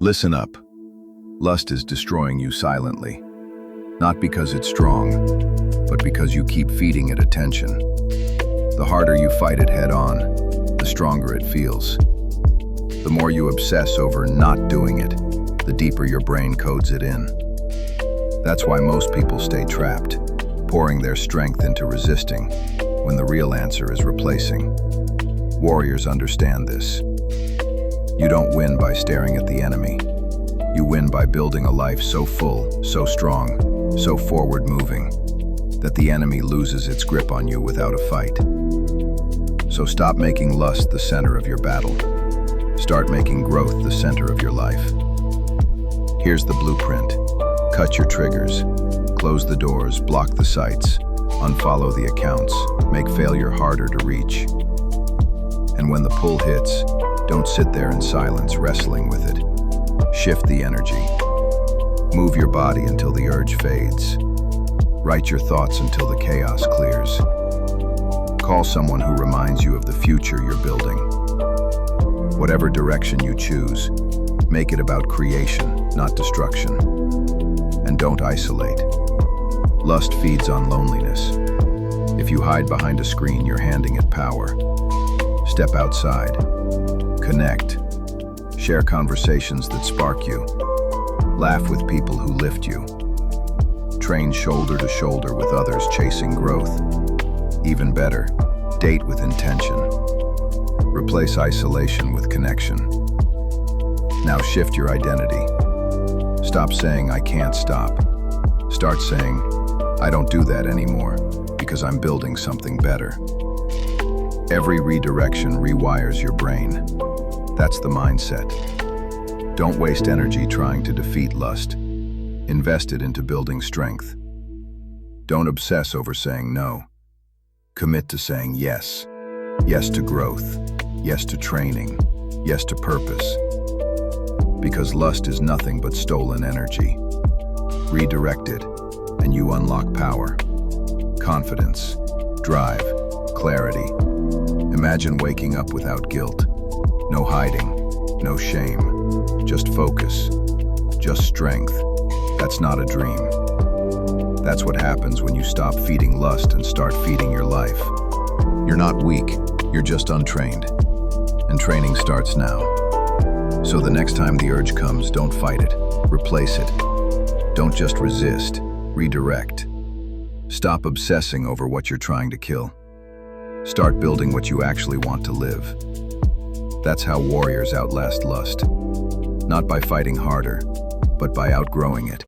Listen up. Lust is destroying you silently. Not because it's strong, but because you keep feeding it attention. The harder you fight it head on, the stronger it feels. The more you obsess over not doing it, the deeper your brain codes it in. That's why most people stay trapped, pouring their strength into resisting, when the real answer is replacing. Warriors understand this. You don't win by staring at the enemy. You win by building a life so full, so strong, so forward-moving, that the enemy loses its grip on you without a fight. So stop making lust the center of your battle. Start making growth the center of your life. Here's the blueprint. Cut your triggers. Close the doors, block the sites, unfollow the accounts, make failure harder to reach. And when the pull hits, don't sit there in silence wrestling with it. Shift the energy. Move your body until the urge fades. Write your thoughts until the chaos clears. Call someone who reminds you of the future you're building. Whatever direction you choose, make it about creation, not destruction. And don't isolate. Lust feeds on loneliness. If you hide behind a screen, you're handing it power. Step outside. Connect. Share conversations that spark you. Laugh with people who lift you. Train shoulder to shoulder with others chasing growth. Even better, date with intention. Replace isolation with connection. Now shift your identity. Stop saying, "I can't stop." Start saying, "I don't do that anymore because I'm building something better." Every redirection rewires your brain. That's the mindset. Don't waste energy trying to defeat lust. Invest it into building strength. Don't obsess over saying no. Commit to saying yes. Yes to growth. Yes to training. Yes to purpose. Because lust is nothing but stolen energy. Redirect it, and you unlock power, confidence, drive, clarity. Imagine waking up without guilt. No hiding, no shame, just focus, just strength. That's not a dream. That's what happens when you stop feeding lust and start feeding your life. You're not weak, you're just untrained. And training starts now. So the next time the urge comes, don't fight it, replace it. Don't just resist, redirect. Stop obsessing over what you're trying to kill. Start building what you actually want to live. That's how warriors outlast lust. Not by fighting harder, but by outgrowing it.